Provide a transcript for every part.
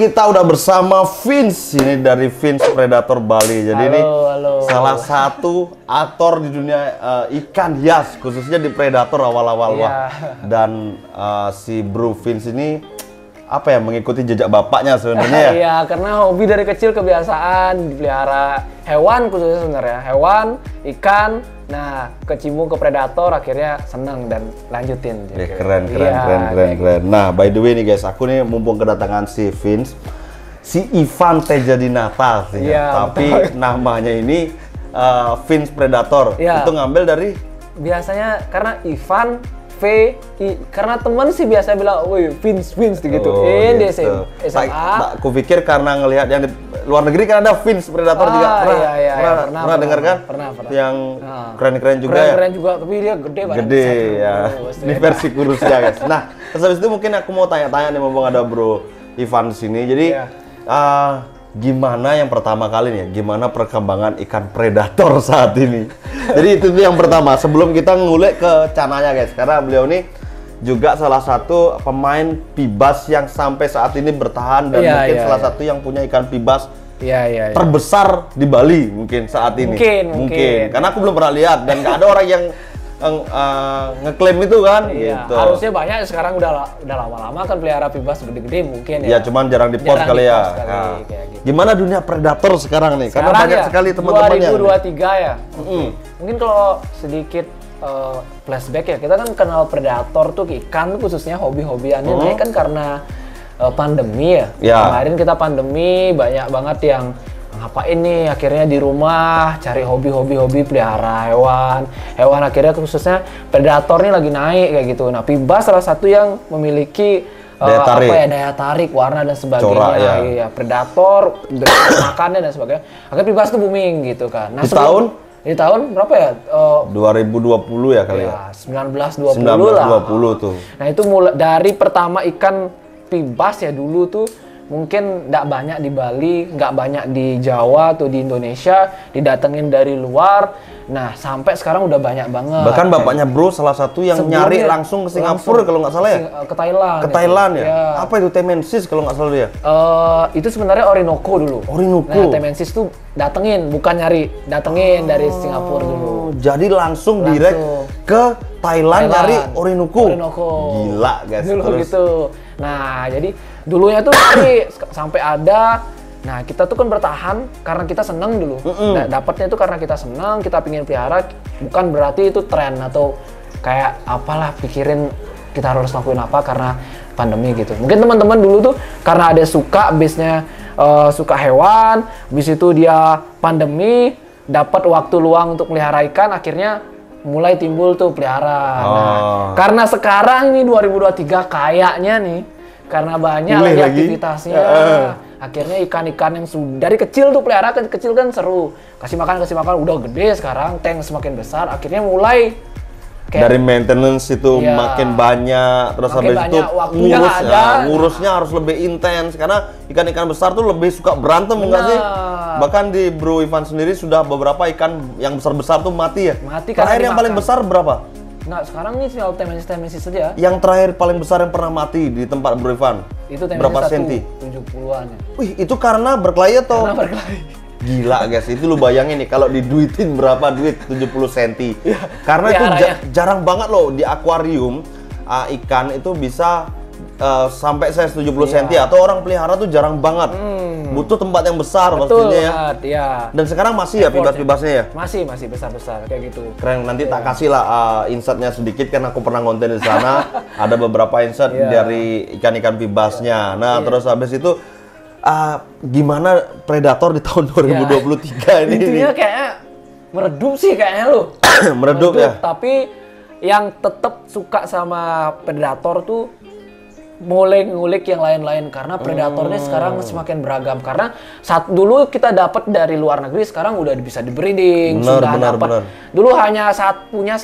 kita udah bersama Vince ini dari Vince Predator Bali. Jadi ini salah satu aktor di dunia ikan hias, khususnya di Predator awal-awal. Dan si Bro Vince ini apa ya, mengikuti jejak bapaknya sebenarnya ya? Iya, karena hobi dari kecil kebiasaan dipelihara hewan khususnya sebenarnya, hewan, ikan. Nah, kecimbung ke Predator akhirnya seneng dan lanjutin. Ya, keren. Nah, by the way nih guys, aku nih mumpung kedatangan si Vince, si Ivan Tejadinata sih, tapi betul. Namanya ini Vince Predator. Itu ngambil dari biasanya karena Ivan karena teman sih biasa bilang, woi Vince digituin di SMA. Aku pikir karena ngelihat yang di luar negeri kan ada Vince Predator juga. Pernah dengar kan? Pernah. Yang keren-keren juga ya. Keren juga, tapi dia gede banget. Gede ya. Ini versi kurusnya guys. Nah, habis itu mungkin aku mau tanya-tanya nih, mumpung ada Bro Ivan di sini. Jadi gimana yang pertama kali nih, gimana perkembangan ikan predator saat ini? Jadi itu yang pertama, sebelum kita ngulik ke cananya guys, karena beliau ini juga salah satu pemain pibas yang sampai saat ini bertahan dan mungkin salah satu yang punya ikan pibas terbesar di Bali mungkin saat ini. Mungkin. Karena aku belum pernah lihat dan nggak ada orang yang ngeklaim itu kan. Gitu. Harusnya banyak, sekarang udah lama-lama kan pelihara pibas gede-gede mungkin ya. Ya cuman jarang di-post kali ya. Gitu. Gimana dunia predator sekarang nih? Karena banyak sekali teman-temannya. 2023 ya. Mungkin kalau sedikit flashback ya, kita kan kenal predator tuh ikan tuh khususnya hobi-hobiannya naik kan karena pandemi ya. Kemarin kita pandemi, banyak banget yang ngapain nih, akhirnya di rumah cari hobi pelihara hewan akhirnya khususnya predator nih lagi naik kayak gitu. Nah, pibas salah satu yang memiliki daya tarik, warna dan sebagainya. Iya, predator makannya dan sebagainya. Akhirnya pibas tuh booming gitu kan. Nah, di tahun berapa ya? 2020 ya kali ya. 1920 tuh. Nah, itu mulai dari pertama ikan pibas ya dulu tuh mungkin nggak banyak di Bali, nggak banyak di Jawa tuh, di Indonesia didatengin dari luar. Nah, sampai sekarang udah banyak banget. Bahkan bapaknya Bro salah satu yang nyari langsung ke Singapura kalau nggak salah ya. Ke Thailand. Ke Thailand ya. Apa itu Temensis kalau nggak salah dia? Itu sebenarnya Orinoco dulu. Nah, Temensis tuh datengin, bukan nyari, datengin dari Singapura dulu. Jadi langsung direct ke Thailand nyari Orinoco. Gila guys. Dulu gitu. Nah, jadi dulunya tuh sampai ada. Nah, kita tuh kan bertahan karena kita seneng dulu. Nah, dapatnya itu karena kita seneng, kita pingin pelihara, bukan berarti itu tren atau kayak apalah pikirin kita harus lakuin apa karena pandemi gitu. Mungkin teman-teman dulu tuh karena ada suka base-nya suka hewan, habis itu dia pandemi, dapat waktu luang untuk pelihara ikan, akhirnya mulai timbul tuh pelihara. Nah, karena sekarang ini 2023 kayaknya nih, karena banyak lagi aktivitasnya, akhirnya ikan-ikan yang dari kecil tuh pelihara kecil kan seru, kasih makan udah gede, sekarang tank semakin besar, akhirnya mulai dari maintenance itu makin banyak, terus habis itu ngurusnya harus lebih intens karena ikan-ikan besar tuh lebih suka berantem enggak sih? Bahkan di Bro Ivan sendiri sudah beberapa ikan yang besar-besar tuh mati ya. Terakhir yang paling besar berapa? Nah, sekarang ini tinggal Temensis saja. Yang terakhir paling besar yang pernah mati di tempat Bro Ivan itu berapa senti? 70-an ya. Wih, itu karena berkelahi atau? Karena berkelahi. Gila guys, itu lu bayangin nih kalau diduitin berapa duit 70 cm. Karena itu jarang banget loh di akuarium ikan itu bisa sampai size 70 cm atau orang pelihara tuh jarang banget. Butuh tempat yang besar pastinya ya. Dan sekarang masih ya pibas-pibasnya ya? Masih besar-besar kayak gitu. Keren, nanti tak kasih lah insertnya sedikit kan aku pernah konten di sana. Ada beberapa insert dari ikan-ikan pibasnya. Nah, terus habis itu gimana predator di tahun 2023 ini? Intinya kayaknya meredup sih kayaknya lo. meredup ya. Tapi yang tetap suka sama predator tuh mulai ngulik yang lain-lain karena predatornya sekarang semakin beragam. Karena dulu kita dapat dari luar negeri, sekarang udah bisa di-breeding, sudah dapat. Dulu hanya punya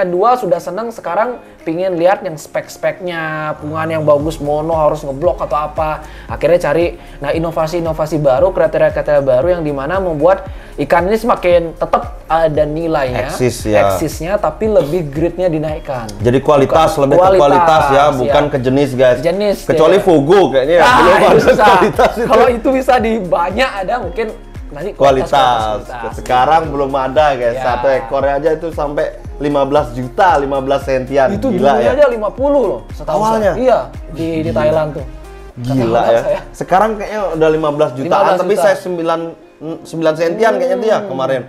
dua sudah seneng, sekarang pingin lihat yang spek-speknya, pungan yang bagus, mono harus ngeblok atau apa. Akhirnya cari inovasi-inovasi baru, kriteria-kriteria baru yang dimana membuat ikan ini semakin tetap ada nilainya, eksisnya, tapi lebih grade-nya dinaikkan. Jadi kualitas, lebih ke kualitas ya, bukan ke jenis guys. Jenis. Kecuali Fugu kayaknya belum ada kualitas itu. Kalau itu bisa di banyak ada mungkin nanti kualitas. Sekarang belum ada guys. Satu ekornya aja itu sampai 15 juta, 15 sentian. Itu gila ya. Aja 50 loh setahu awalnya. Iya, di Thailand tuh. Gila ya. Sekarang kayaknya udah 15 jutaan, tapi saya 9 sentian kayaknya dia kemarin.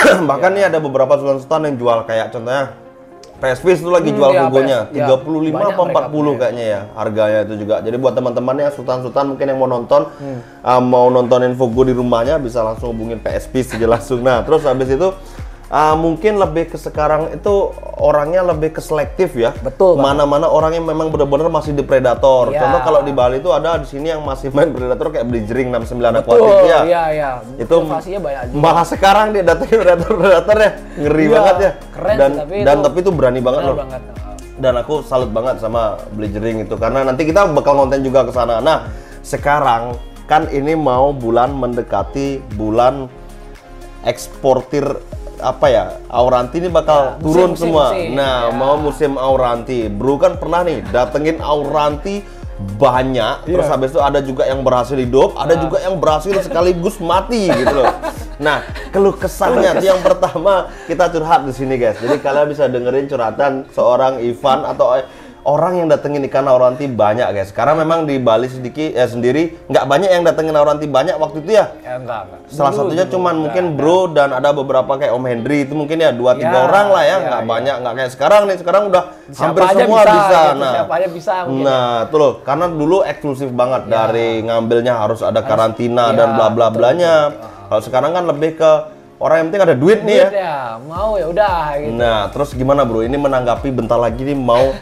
Bahkan nih ada beberapa sultan yang jual kayak contohnya PSV itu lagi jual Fugonya 35 apa 40 kayaknya ya harganya itu juga. Jadi buat teman-teman yang sultan-sultan mungkin yang mau nonton mau nontonin Fugo di rumahnya bisa langsung hubungin PSV saja langsung. Nah, terus habis itu mungkin lebih ke sekarang itu orangnya lebih ke selektif ya. Betul. Mana-mana orang yang memang benar-benar masih di predator. Contoh kalau di Bali itu ada di sini yang masih main predator kayak Belijering 69 Aquatic ya. Iya. Itu banyak juga. malah sekarang dia datangin predator ya. Ngeri banget ya. Keren, tapi itu berani banget loh. Dan aku salut banget sama Belijering itu karena nanti kita bakal konten juga ke sana. Nah, sekarang kan ini mau bulan mendekati bulan eksportir apa ya, Auranti ini bakal turun semua. Mau musim Auranti. Bro kan pernah nih datengin Auranti banyak, terus habis itu ada juga yang berhasil hidup, ada juga yang berhasil sekaligus mati gitu loh. Nah, keluh kesahnya yang pertama kita curhat di sini guys. Jadi kalian bisa dengerin curhatan seorang Ivan atau orang yang datengin ikan Auranti banyak guys. Karena memang di Bali sendiri nggak banyak yang datengin Auranti banyak waktu itu ya. Enggak. Salah satunya cuman mungkin Bro dan ada beberapa kayak Om Hendri itu mungkin ya 2-3 orang lah ya, nggak banyak, nggak kayak sekarang nih. Sekarang udah hampir semua bisa. Gitu, siapa aja bisa mungkin. Nah, itu loh. Karena dulu eksklusif banget dari ngambilnya harus ada karantina dan bla bla blanya. Kalau sekarang kan lebih ke orang yang penting ada duit nih ya. Mau ya udah gitu. Nah, terus gimana Bro? Ini menanggapi bentar lagi nih mau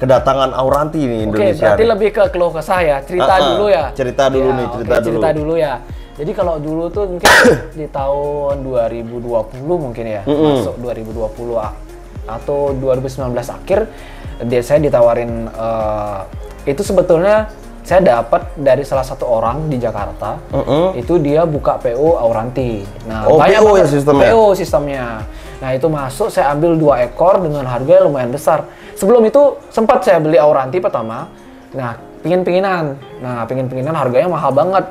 kedatangan Auranti nih Indonesia. Berarti lebih ke keluh kesah ya. Cerita dulu ya. Cerita dulu ya. Jadi kalau dulu tuh mungkin di tahun 2020 mungkin ya, masuk 2020 atau 2019 akhir, saya ditawarin itu sebetulnya saya dapat dari salah satu orang di Jakarta, itu dia buka PO Auranti. Nah, banyak PO ya sistemnya. PO sistemnya. Nah, itu masuk saya ambil 2 ekor dengan harga yang lumayan besar. Sebelum itu sempat saya beli Auranti pertama. Nah, pingin-pinginan harganya mahal banget.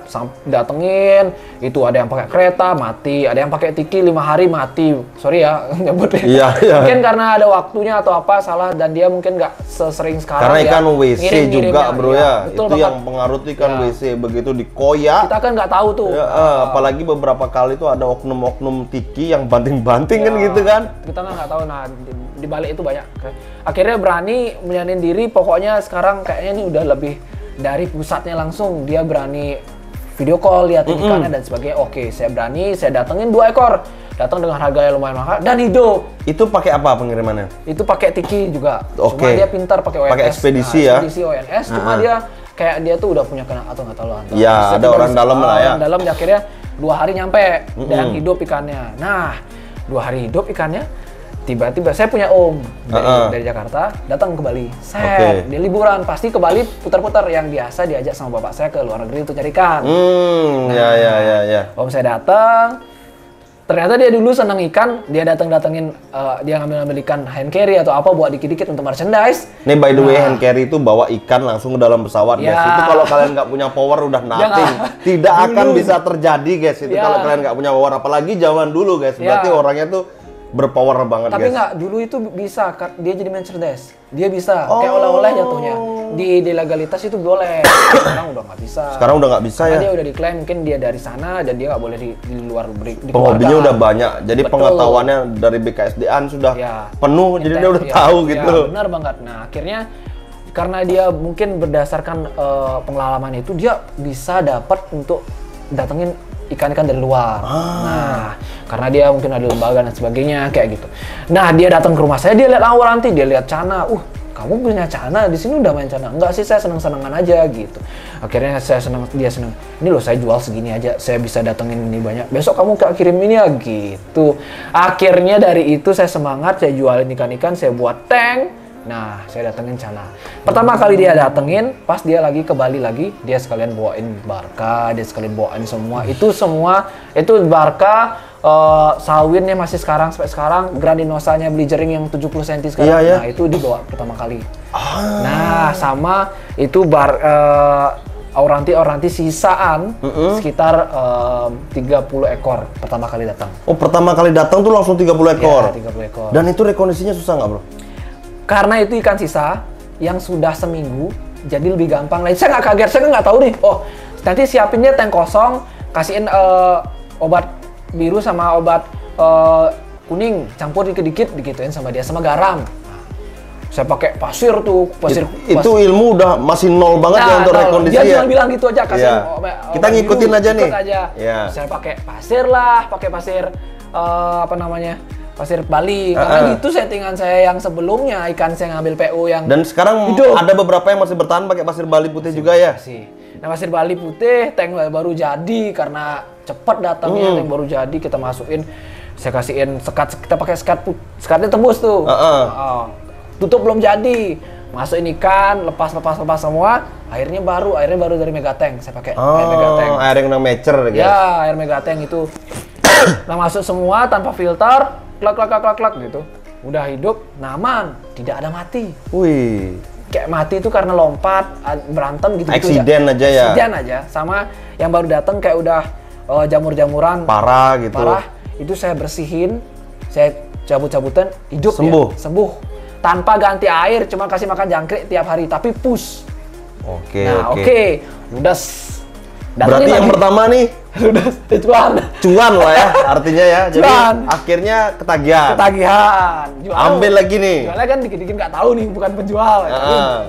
Datengin, itu ada yang pakai kereta mati, ada yang pakai tiki 5 hari mati. Sorry ya nyebutnya. Iya. Mungkin karena ada waktunya atau apa salah dan dia mungkin nggak sesering sekarang. Karena ikan WC juga Bro ya. Betul itu banget. yang pengaruh ikan WC begitu dikoyak. Kita kan nggak tahu tuh. Apalagi beberapa kali tuh ada oknum-oknum tiki yang banting-banting kan gitu kan. Kita nggak tahu. Nah, di balik itu banyak. Akhirnya berani menyanin diri. Pokoknya sekarang kayaknya ini udah lebih dari pusatnya langsung, dia berani video call, lihat ikannya dan sebagainya. Oke, saya berani, saya datengin 2 ekor. Datang dengan harga yang lumayan mahal dan hidup. Itu pakai apa pengirimannya? Itu pakai tiki juga. Cuma dia pintar pakai ONS. Pakai ekspedisi ya. Ekspedisi ONS, cuma dia kayak dia tuh udah punya kena atau nggak tahu lah. Iya, ada orang dalam lah ya. Orang dalam akhirnya 2 hari nyampe dan hidup ikannya. Nah, 2 hari hidup ikannya. Tiba-tiba saya punya om dari Jakarta datang ke Bali. Dia liburan pasti ke Bali putar-putar yang biasa diajak sama bapak saya ke luar negeri untuk cari ikan. Ya. Om saya datang. Ternyata dia dulu senang ikan, dia datengin dia ngambil ikan hand carry atau apa buat dikit-dikit untuk merchandise. Nih by the way hand carry itu bawa ikan langsung ke dalam pesawat guys. Itu kalau kalian nggak punya power udah nothing. Tidak akan bisa terjadi guys itu kalau kalian nggak punya power. Apalagi zaman dulu guys. Berarti orangnya tuh berpower banget tapi guys. Nggak, dulu itu bisa, dia jadi merchandise. Dia bisa, kayak oleh-oleh jatuhnya. Di legalitas itu boleh, sekarang udah nggak bisa. Sekarang udah nggak bisa. Karena dia udah diklaim, mungkin dia dari sana dan dia nggak boleh di luar di penghobinya udah banyak, jadi pengetahuannya dari BKSDAN sudah penuh, jadi dia udah tahu gitu. Benar banget. Nah akhirnya karena dia mungkin berdasarkan pengalaman itu, dia bisa dapat untuk datengin ikan-ikan dari luar. Nah, karena dia mungkin ada lembaga dan sebagainya kayak gitu. Nah, dia datang ke rumah saya, dia lihat Auranti, dia lihat Cana. Kamu punya Cana, di sini udah main Cana. Enggak sih, saya seneng-senengan aja gitu. Akhirnya dia seneng. Ini loh saya jual segini aja, saya bisa datengin ini banyak. Besok kamu kirim ini ya gitu. Akhirnya dari itu saya semangat, saya jualin ikan-ikan, saya buat tank. Nah, saya datengin Cana. Pertama kali dia datengin, pas dia lagi ke Bali lagi, dia sekalian bawain Barca, dia sekalian bawain semua. Itu Barca, Sawinnya masih sampai sekarang, Grandinosanya beli jering yang 70 cm sekarang. Iya. Nah, itu dibawa pertama kali. Nah, sama itu Auranti sisaan sekitar 30 ekor pertama kali datang. Oh, pertama kali datang tuh langsung 30 ekor? Iya, 30 ekor. Dan itu rekondisinya susah nggak, bro? Karena itu ikan sisa yang sudah seminggu, jadi lebih gampang. Nah, saya nggak kaget, saya nggak tahu nih. Oh, nanti siapinnya tank kosong, kasihin obat biru sama obat kuning, campur dikit-dikit, digituin sama dia, sama garam. Saya pakai pasir tuh, Itu ilmu udah masih nol banget ya untuk rekondisi dia ya? cuma bilang gitu aja, kasihin Kita ngikutin biru, aja nih. Yeah. Saya pakai pasir lah, pakai pasir pasir Bali, karena gitu settingan saya yang sebelumnya, ikan saya ngambil PU yang dan sekarang hidup. Ada beberapa yang masih bertahan pakai pasir Bali putih juga ya? Nah, pasir Bali putih, tank baru jadi, karena cepat datangnya, tank baru jadi, kita masukin, saya kasihin sekat, kita pakai sekatnya tembus tuh. Tutup belum jadi, masukin ikan, lepas semua, airnya baru dari Megatank, saya pakai air Megatank. Air yang udah mature guys. Ya, air Megatank itu. Nah, masuk semua tanpa filter, klak gitu. Udah hidup, aman, tidak ada mati. Wih. Kayak mati itu karena lompat, berantem gitu. Eksiden aja ya? Eksiden aja. Sama yang baru datang kayak udah jamur-jamuran. Parah gitu. Parah, itu saya bersihin, saya cabut-cabutan, hidup sembuh. Tanpa ganti air, cuma kasih makan jangkrik tiap hari, tapi push. Oke. Udah. Berarti yang pertama nih udah cuan lah ya artinya ya. Jadi cuan. akhirnya ketagihan. Ambil lagi nih. Jualnya kan dikit-dikit nggak tahu nih, bukan penjual.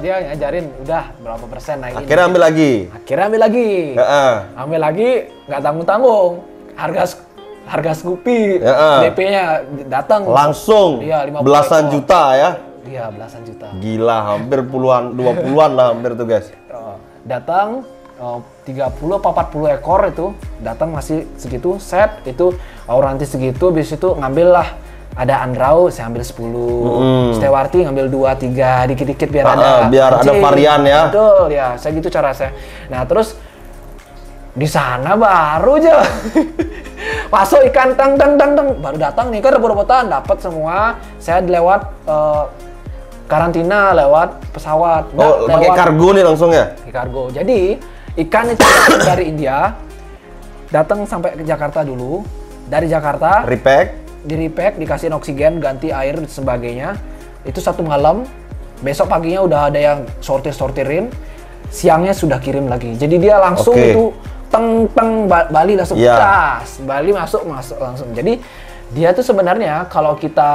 Dia ngajarin udah berapa persen naik. Akhirnya ambil lagi. Ambil lagi nggak tanggung-tanggung. Harga Scoopy, DP-nya datang langsung. Iya, belasan juta ya. Iya, belasan juta. Gila, hampir 20-an lah hampir tuh guys. Datang 30 apa 40 ekor itu datang masih segitu, set itu Auranti segitu, habis itu ngambil lah, ada Andrau saya ambil 10, Stewarti ngambil 2 3 dikit-dikit biar ada varian ya. Betul ya, saya gitu cara saya. Nah, terus di sana baru aja masuk ikan tang baru datang nih kan rebut-rebutan dapat semua. Saya lewat karantina lewat pesawat. Pakai kargo nih langsung ya? Pakai kargo. Jadi ikan itu dari India datang sampai ke Jakarta dulu. Dari Jakarta di-repack, dikasihin oksigen, ganti air dan sebagainya. Itu 1 malam. Besok paginya udah ada yang sortirin. Siangnya sudah kirim lagi. Jadi dia langsung itu Bali langsung tas. Bali masuk langsung. Jadi dia tuh sebenarnya kalau kita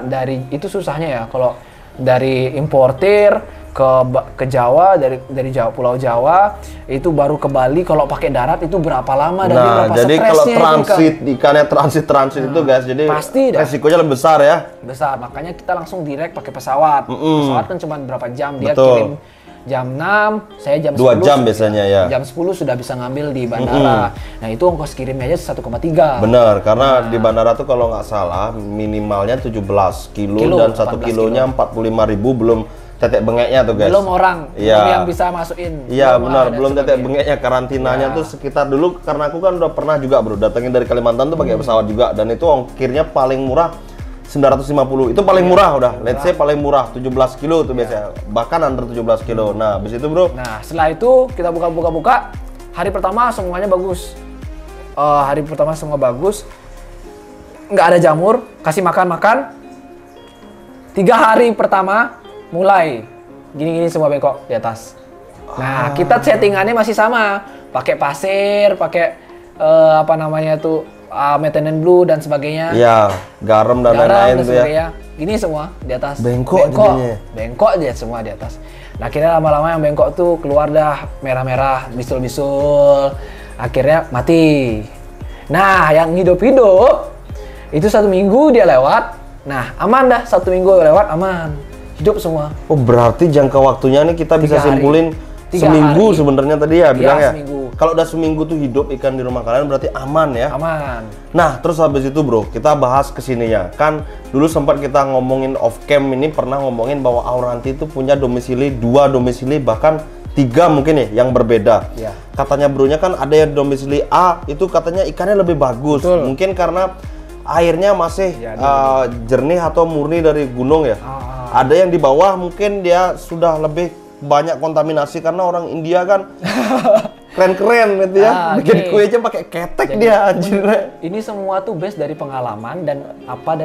dari itu susahnya ya, kalau dari importir ke Jawa, dari Jawa, Pulau Jawa itu baru ke Bali, kalau pakai darat itu berapa lama dan berapa jadi kalau transit ikannya transit itu guys, jadi pasti resikonya lebih besar ya. Besar, makanya kita langsung direct pakai pesawat. Pesawat kan cuma berapa jam, dia Betul. kirim jam 6, saya jam 2 jam biasanya ya. Jam 10 sudah bisa ngambil di bandara. Nah, itu ongkos kirimnya aja 1,3. Benar, karena di bandara tuh kalau nggak salah minimalnya 17 kilo dan 1 kilonya 45.000 belum tetek bengeknya tuh guys. Belum orang yang bisa masukin. Iya benar, belum tetek bengeknya, karantinanya tuh sekitar dulu, karena aku kan udah pernah juga bro datengin dari Kalimantan tuh pakai pesawat juga, dan itu ongkirnya paling murah 950, itu paling murah udah, let's say paling murah 17 kilo tuh biasanya, bahkan under 17 kilo. Nah, habis itu bro. Nah, setelah itu kita buka-buka, hari pertama semuanya bagus. Hari pertama semua bagus, nggak ada jamur, kasih makan. 3 hari pertama mulai gini-gini semua bengkok di atas. Nah, kita settingannya masih sama, pakai pasir, pakai methane blue dan sebagainya. Iya, garam dan lain-lain tuh ya. Gini semua di atas. Bengkok dia semua di atas. Nah, akhirnya lama-lama yang bengkok tuh keluar dah merah-merah, bisul-bisul. Akhirnya mati. Nah, yang hidup-hidup itu 1 minggu dia lewat. Nah, aman dah, 1 minggu lewat aman. Hidup semua. Oh, berarti jangka waktunya nih kita bisa simpulin seminggu hari. sebenarnya tadi ya bilang ya. Seminggu. Kalau udah seminggu tuh hidup ikan di rumah kalian berarti aman ya. Aman. Nah, terus habis itu bro, kita bahas kesininya. Kan dulu sempat kita ngomongin off cam ini pernah ngomongin bahwa Auranti itu punya domisili, 2 domisili, bahkan 3 mungkin ya yang berbeda. Ya. Katanya bronya kan ada yang domisili A, itu katanya ikannya lebih bagus. Betul. Mungkin karena airnya masih jernih atau murni dari gunung ya. Ada yang di bawah mungkin dia sudah lebih banyak kontaminasi karena orang India kan keren-keren gitu ya. Bikin kue aja pakai ketek. Jadi, dia anjir. Ini semua tuh base dari pengalaman dan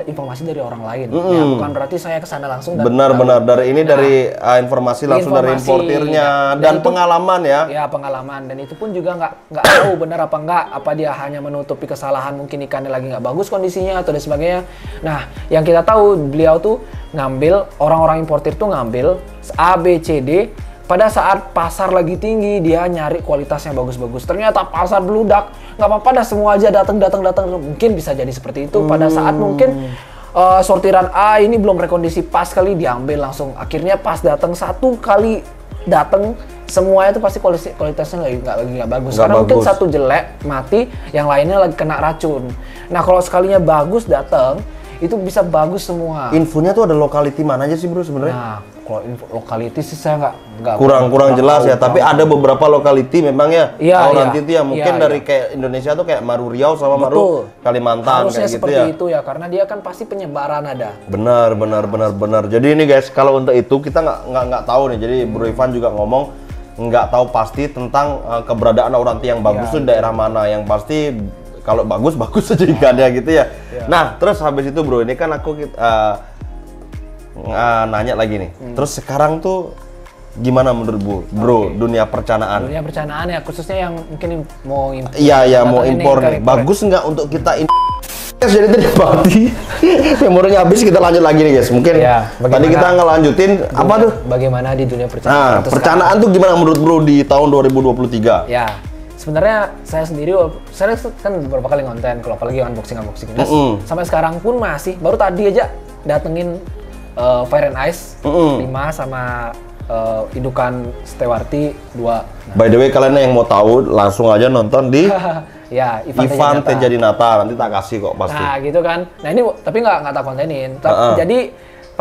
informasi dari orang lain. Ya, bukan berarti saya kesana langsung dan benar-benar dari ini dari informasi langsung dari importirnya dan itu, pengalaman ya. Ya, pengalaman, dan itu pun juga nggak tahu benar apa enggak, apa dia hanya menutupi kesalahan mungkin ikannya lagi nggak bagus kondisinya atau dan sebagainya. Nah, yang kita tahu beliau tuh ngambil, orang-orang importir tuh ngambil A, B, C, D. Pada saat pasar lagi tinggi, dia nyari kualitas yang bagus-bagus. Ternyata pasar beludak, nggak apa-apa dah, semua aja datang. Mungkin bisa jadi seperti itu. Pada saat mungkin sortiran A ini belum rekondisi pas kali, diambil langsung. Akhirnya pas datang, satu kali datang, semuanya itu pasti kualitasnya nggak bagus. Karena mungkin satu jelek, mati, yang lainnya lagi kena racun. Nah, kalau sekalinya bagus datang, itu bisa bagus semua. Infonya tuh ada lokality mana aja sih bro sebenarnya? Nah, kalau info lokality sih saya nggak kurang jelas ya, tapi ada beberapa lokality memang ya. Auranti itu ya mungkin dari kayak Indonesia tuh kayak Maru Riau sama Maru Kalimantan. Harusnya kayak seperti gitu ya. itu ya, karena dia kan pasti penyebaran ada. Benar. Jadi ini guys, kalau untuk itu kita nggak tahu nih. Jadi Bro Ivan juga ngomong nggak tahu pasti tentang keberadaan Auranti yang bagus tuh daerah mana. Yang pasti kalau bagus saja ikannya gitu ya. Nah, terus habis itu bro, ini kan aku nanya lagi nih. Terus sekarang tuh gimana menurut bro dunia percanaan? Dunia percanaan ya, khususnya yang mungkin mau impor. Iya, mau impor nih. Bagus nggak untuk kita jadi tadi mati. Memorinya habis, kita lanjut lagi nih guys. Mungkin tadi kita ngelanjutin apa tuh? Bagaimana di dunia percanaan? Nah, percanaan tuh gimana menurut bro di tahun 2023? Ya. Sebenarnya saya sendiri, saya kan beberapa kali konten, kalau apalagi unboxing. Sampai sekarang pun masih, baru tadi aja datengin Fire and Ice 5 sama indukan Stewarti 2. Nah. By the way, kalian yang mau tahu langsung aja nonton di ya, Ivan Tejadinata, nanti tak kasih kok pasti. Nah gitu kan, nah ini tapi nggak tak kontenin. Jadi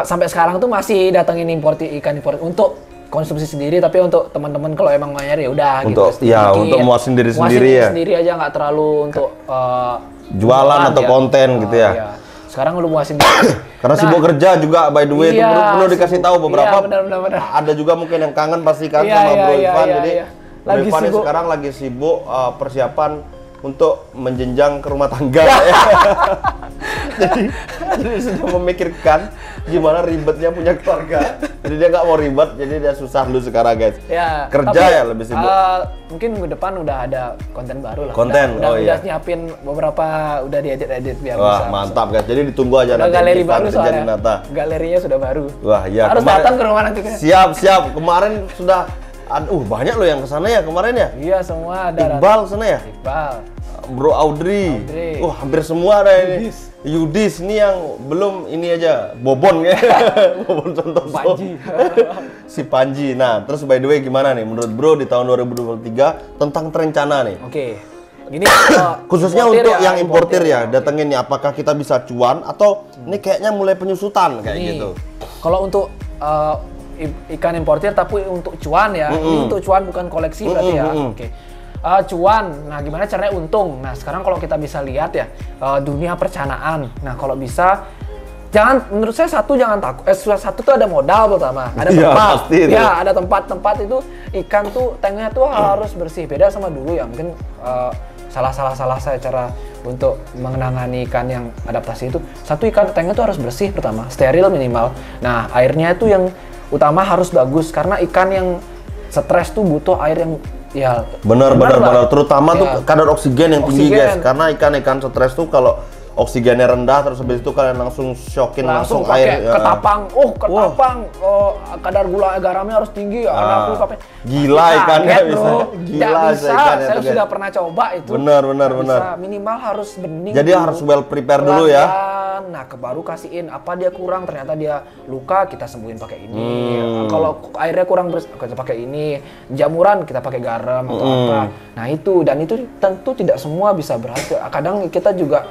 sampai sekarang tuh masih datengin ikan import untuk konsumsi sendiri, tapi untuk teman-teman kalau emang mau nyari ya udah gitu. Ya, untuk muasin diri sendiri ya. Sendiri aja, nggak terlalu untuk jualan atau konten gitu ya. Iya. Sekarang lu muasin diri. Karena sibuk kerja juga, by the way, itu perlu dikasih tahu beberapa. Iya, benar. Ada juga mungkin yang kangen pasti kan sama Bro Ivan. Jadi Bro Ivan sekarang lagi sibuk persiapan untuk menjenjang ke rumah tangga. Jadi sudah memikirkan gimana ribetnya punya keluarga. Jadi dia nggak mau ribet, jadi dia susah dulu sekarang guys. Ya, kerja tapi, ya lebih sibuk. Mungkin minggu depan udah ada konten baru lah. Udah nyiapin beberapa, udah diedit biar wah, bisa. mantap guys. Jadi ditunggu aja nanti. Galeri baru soalnya. Galerinya sudah baru. Wah ya. Harus datang ke rumah nanti. Siap. Kemarin sudah. Banyak loh yang kesana ya kemarin ya? Iya, semua ada. Iqbal sana ya? Iqbal. Bro Audrey. Hampir semua ada ini. Yudis ini yang belum ini aja, Bobon ya. Bobon Santoso. Panji. Si Panji. Nah, terus by the way gimana nih menurut Bro di tahun 2023 tentang terencana nih? Oke. Gini, khususnya untuk yang importir ya, datengin nih, apakah kita bisa cuan atau ini kayaknya mulai penyusutan kayak gitu. Kalau untuk ikan importir tapi untuk cuan ya. Ini untuk cuan bukan koleksi berarti ya. Oke. Cuan, nah gimana caranya untung? Nah sekarang kalau kita bisa lihat ya, dunia percanaan. Nah kalau bisa, menurut saya jangan takut. Satu tuh ada modal pertama, ada tempat. Ada tempat itu ikan tuh tanknya tuh harus bersih. Beda sama dulu ya, mungkin salah saya cara untuk mengenangani ikan yang adaptasi itu. Satu, ikan tanknya tuh harus bersih pertama, steril minimal. Nah airnya itu yang utama harus bagus, karena ikan yang stres tuh butuh air yang benar. Terutama tuh kadar oksigen yang tinggi guys, karena ikan-ikan stres tuh kalau oksigennya rendah, terus habis itu kalian langsung shockin langsung pakai air. Ya. ketapang. Kadar gula garamnya harus tinggi. Karena aku pakai. Gila ikannya bisa. Gila bisa. Saya sudah pernah coba itu. Benar. Minimal harus bening. Jadi dulu. harus well prepare dulu ya. Nah, baru kasihin apa dia kurang, ternyata dia luka, kita sembuhin pakai ini. Kalau airnya kurang kita pakai ini. Jamuran kita pakai garam atau apa. Nah, itu tentu tidak semua bisa berhasil. Kadang kita juga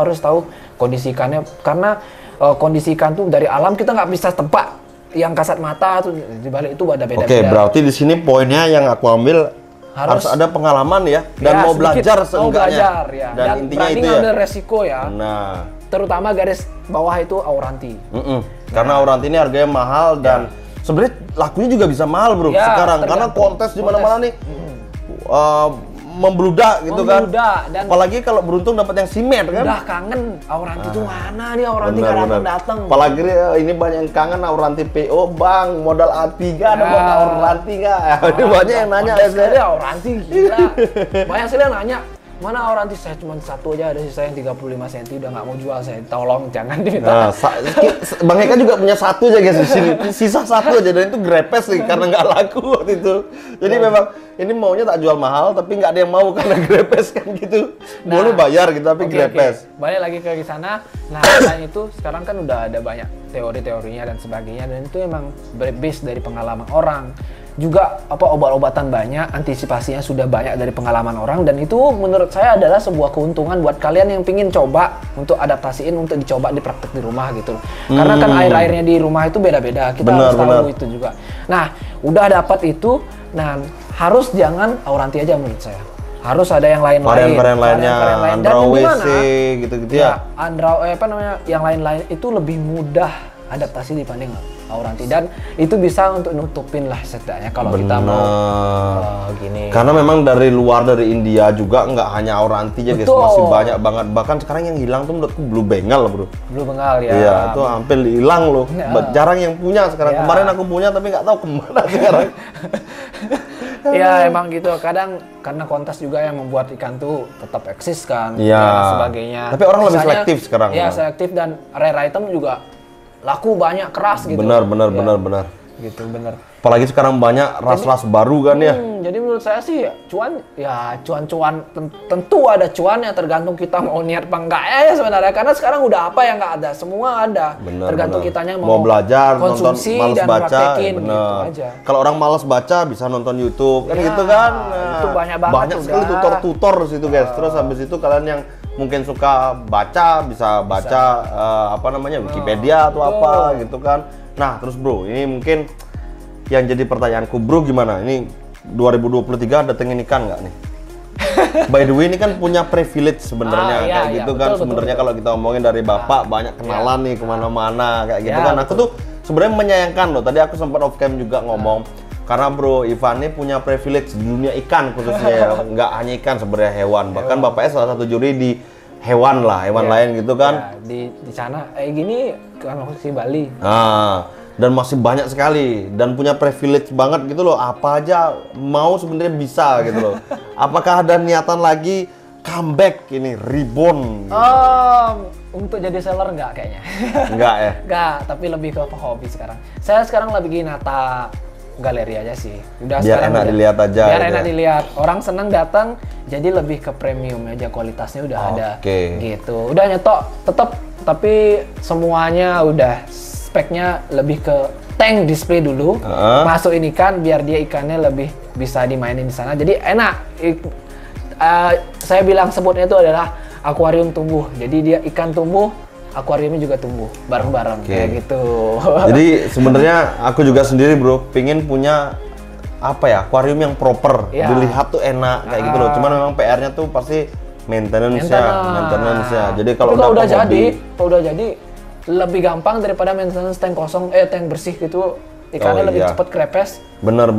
harus tahu kondisi ikannya, karena kondisi ikan tuh dari alam kita nggak bisa tebak yang kasat mata tuh, di balik itu ada beda-beda. Oke, berarti di sini poinnya yang aku ambil harus ada pengalaman ya, dan mau belajar seenggaknya. Ya. Dan intinya itu ya. Ngambil resiko ya. Nah, terutama garis bawah itu auranti. Karena auranti ini harganya mahal dan sebenarnya lakunya juga bisa mahal, bro. Sekarang karena kontes di mana-mana nih. Membludak gitu kan. Dan apalagi kalau beruntung dapat yang simet kan. Udah kangen Auranti itu mana nih, Auranti nggak datang. Apalagi ini banyak yang kangen Auranti PO, Bang, modal A3 ada modal Auranti nggak? Ini banyak yang nanya ya. Sekali Auranti gila. Banyak sekali yang nanya, mana Auranti? Saya cuma satu aja, ada sisa yang 35 cm, udah nggak mau jual saya. Tolong jangan diminta. Bang Eka juga punya satu aja guys di sini. Sisa satu aja, dan itu grepes nih karena nggak laku waktu itu. Jadi memang ini maunya tak jual mahal, tapi nggak ada yang mau karena grepes kan gitu. Boleh bayar gitu, tapi grepes. Balik lagi ke sana. Nah, selain itu sekarang kan udah ada banyak teori-teorinya dan sebagainya, dan itu emang base dari pengalaman orang. Juga obat-obatan banyak, antisipasinya sudah banyak dari pengalaman orang, dan itu menurut saya adalah sebuah keuntungan buat kalian yang pingin coba untuk adaptasiin, untuk dicoba dipraktek di rumah gitu loh. Karena kan air-airnya di rumah itu beda-beda, kita harus tahu itu juga. Nah, udah dapat itu, nah harus jangan Auranti aja menurut saya. Harus ada yang lain-lain. Varian lainnya, Andra WC gitu-gitu ya. Andra yang lain-lain itu lebih mudah adaptasi dibanding Auranti, dan itu bisa untuk nutupin lah setidaknya kalau kita mau gini. Karena memang dari luar, dari India juga nggak hanya Auranti aja guys, masih banyak banget. Bahkan sekarang yang hilang tuh menurutku Blue Bengal, bro. Blue Bengal ya. Iya, itu hampir hilang loh. Jarang yang punya sekarang. Kemarin aku punya tapi nggak tahu kemana sekarang. Ya emang gitu. Kadang karena kontes juga yang membuat ikan tuh tetap eksis kan. Iya. Dan sebagainya. Tapi orang lebih selektif sekarang. Iya, selektif, dan rare item juga laku banyak, keras gitu. Benar. Gitu, benar. Apalagi sekarang banyak ras-ras baru kan ya. Jadi menurut saya sih cuan tentu ada cuan, ya tergantung kita mau niat apa enggak ya sebenarnya. Karena sekarang udah apa yang nggak ada, semua ada. Tergantung kitanya mau belajar, konsumsi, nonton, dan baca, praktekin gitu aja. Kalau orang malas baca bisa nonton YouTube kan gitu kan. Nah, itu banyak banget. Banyak sekali tutor di situ guys. Terus habis itu kalian yang mungkin suka baca bisa baca Wikipedia atau apa gitu kan. Nah, terus bro, ini mungkin yang jadi pertanyaanku, bro, gimana? Ini 2023 datengin ikan nggak nih? By the way, ini kan punya privilege sebenarnya gitu kan. Sebenarnya kalau kita omongin dari bapak banyak kenalan nih kemana-mana kayak gitu kan. Aku tuh sebenarnya menyayangkan loh. Tadi aku sempat off cam juga ngomong. Karena bro Ivan ini punya privilege di dunia ikan khususnya ya. Nggak hanya ikan, sebenarnya hewan. Bahkan bapaknya salah satu juri di hewan lain gitu kan. Di sana gini kan si Bali. Dan masih banyak sekali dan punya privilege banget gitu loh. Apa aja mau sebenarnya bisa gitu loh. Apakah ada niatan lagi comeback ini rebound? Gitu? Untuk jadi seller enggak kayaknya. Enggak ya? Enggak, tapi lebih ke hobi sekarang. Saya sekarang lebih nata galeri aja sih. Biar enak dilihat aja. Biar enak dilihat. Orang senang datang, jadi lebih ke premium aja, kualitasnya udah ada. Gitu. Udah nyetok tetap, tapi semuanya udah speknya lebih ke tank display dulu. Masukin ikan biar dia ikannya lebih bisa dimainin di sana. Jadi enak. Saya bilang sebutnya itu adalah akuarium tumbuh. Jadi dia ikan tumbuh, akuariumnya juga tumbuh bareng-bareng kayak gitu. Jadi sebenarnya aku juga sendiri bro, pingin punya akuarium yang proper, dilihat tuh enak kayak gitu loh. Cuman memang PR-nya tuh pasti maintenance-nya. Jadi kalau udah jadi lebih gampang daripada maintenance tank kosong, tank bersih gitu. Ikannya lebih cepat krepes. Benar.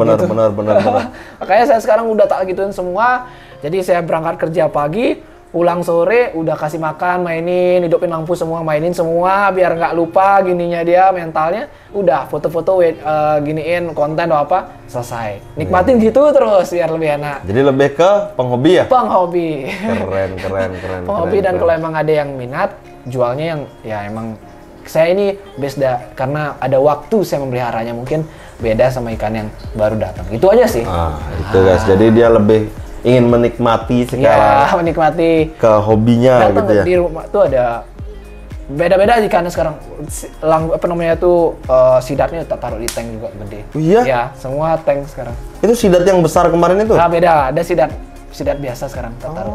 Makanya saya sekarang udah tak gituin semua. Jadi saya berangkat kerja pagi, pulang sore udah kasih makan, mainin, hidupin lampu semua, mainin semua biar nggak lupa gininya dia mentalnya. Udah foto-foto giniin konten atau apa, selesai. Nikmatin gitu terus biar lebih enak. Jadi lebih ke penghobi ya? Penghobi. Keren. Penghobi dan kalau emang ada yang minat, jualnya yang ya emang saya ini beda karena ada waktu saya memeliharanya, mungkin beda sama ikan yang baru datang. Itu aja sih. Itu guys. Jadi dia lebih ingin menikmati sekarang. Ya, menikmati ke hobinya datang gitu ya. di rumah tuh ada beda-beda ikannya sekarang. Apa namanya tuh sidatnya tak taruh di tank juga gede. Oh, iya? Ya, semua tank sekarang. Itu sidat yang besar kemarin itu? Nah, beda. Ada sidat biasa sekarang tak taruh.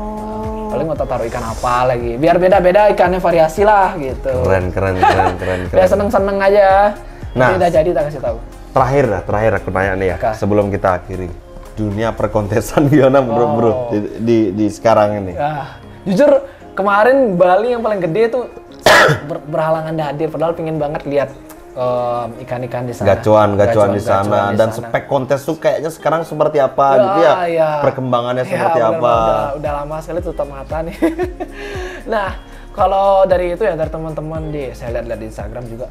Paling mau tak taruh ikan apa lagi. Biar beda-beda ikannya variasi lah gitu. Keren. Biar seneng-seneng aja. Nah, ini udah jadi tak kasih tahu. Terakhir aku nanya nih ya, Oke. sebelum kita akhiri. Dunia perkontesan gimana bro di sekarang ini? Ya, jujur kemarin Bali yang paling gede tuh berhalangan hadir, padahal pingin banget lihat ikan-ikan di sana. Gacuan di sana. Dan spek kontes tuh kayaknya sekarang seperti apa gitu ya? Ya. Perkembangannya seperti bener, apa? Udah lama sekali tutup mata nih. Nah, kalau dari itu ya dari teman-teman saya lihat di Instagram juga.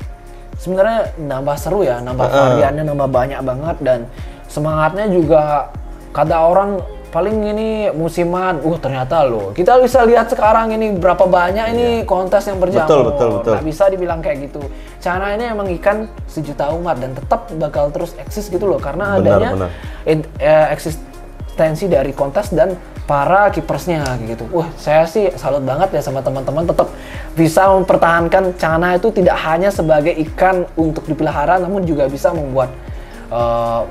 Sebenarnya nambah seru ya, nambah variannya, nambah banyak banget dan semangatnya juga kata orang paling ini musiman. Ternyata loh, kita bisa lihat sekarang ini berapa banyak ini kontes yang berjamur. Betul. Nggak bisa dibilang kayak gitu. Cana ini emang ikan sejuta umat dan tetap bakal terus eksis gitu loh karena adanya eksistensi dari kontes dan para kipersnya gitu. Saya sih salut banget ya sama teman-teman tetap bisa mempertahankan Cana itu tidak hanya sebagai ikan untuk dipelihara namun juga bisa membuat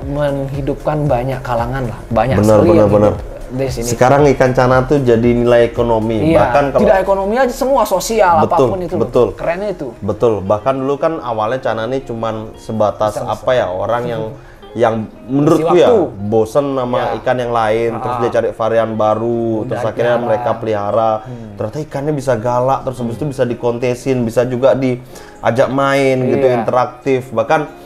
menghidupkan banyak kalangan lah, banyak sekali yang hidup di sini. Sekarang ikan Cana tuh jadi nilai ekonomi, Iya, bahkan kalau tidak ekonomi aja, semua sosial apapun itu. Betul. Kerennya itu. Betul. Bahkan dulu kan awalnya Cana ini cuman sebatas apa ya, orang yang menurutku ya bosen sama ikan yang lain, terus dia cari varian baru, terus akhirnya mereka pelihara. Ternyata ikannya bisa galak, terus habis itu bisa dikontesin, bisa juga diajak main gitu, interaktif, bahkan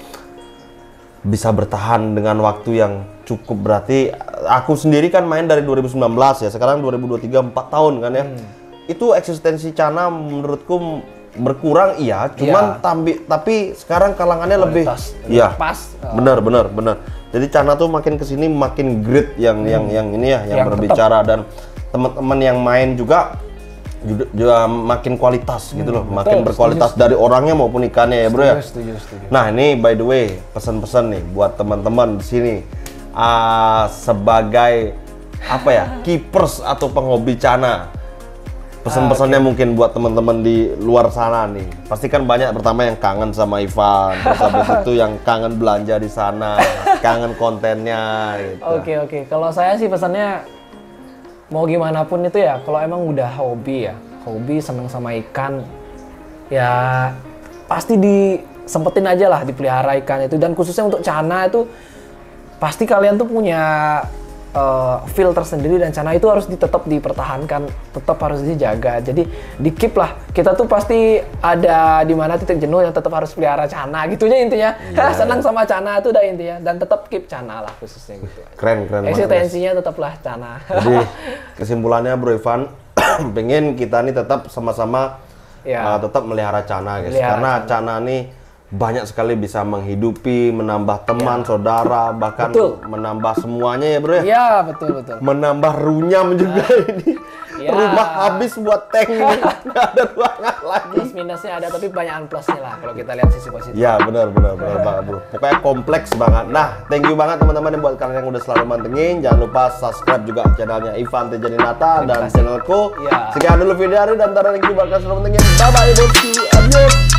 bisa bertahan dengan waktu yang cukup. Berarti aku sendiri kan main dari 2019 ya, sekarang 2023 4 tahun kan ya. Itu eksistensi Cana menurutku berkurang iya, cuman tapi sekarang kalangannya lebih pas. Benar. Jadi Cana tuh makin kesini makin great yang ini ya, yang berbicara dan teman-teman yang main juga makin kualitas gitu loh, makin berkualitas dari orangnya maupun ikannya ya bro ya. Setuju. Nah ini by the way pesan-pesan nih buat teman-teman di sini sebagai apa ya, keepers atau penghobi Cana. Pesan-pesannya mungkin buat teman-teman di luar sana nih. Pasti kan banyak pertama yang kangen sama Ivan, terus habis itu yang kangen belanja di sana, kangen kontennya gitu. Oke. Kalau saya sih pesannya mau gimana pun itu ya, kalau emang udah hobi seneng sama ikan, ya pasti disempetin aja lah dipelihara ikan itu. Dan khususnya untuk Cana itu, pasti kalian tuh punya feel tersendiri dan Cana itu harus tetap dipertahankan, tetap harus dijaga. Jadi di keep lah. Kita tuh pasti ada di mana titik jenuh yang tetap harus pelihara Cana gitu aja intinya. Senang sama Cana itu udah intinya dan tetap keep Cana lah khususnya gitu. Keren. Eksistensinya tetaplah Cana. Jadi kesimpulannya Bro Ivan, pengen kita nih tetap sama-sama tetap melihara Cana guys. Karena Cana nih banyak sekali bisa menghidupi, menambah teman, saudara, bahkan menambah semuanya ya bro ya? Iya, betul. Menambah runyam juga ini. Rumah habis buat tank ini, nggak ada ruangan lagi. Plus minusnya ada, tapi banyakan plusnya lah kalau kita lihat sisi positif. Ya benar banget bro. Pokoknya kompleks banget. Nah, thank you banget teman-teman yang buat kalian yang udah selalu mantengin. Jangan lupa subscribe juga channelnya Ivan Tejaninata dan channelku. Sekian dulu video hari dan ntar lagi bakal selalu mantengin. Bye bye, adios.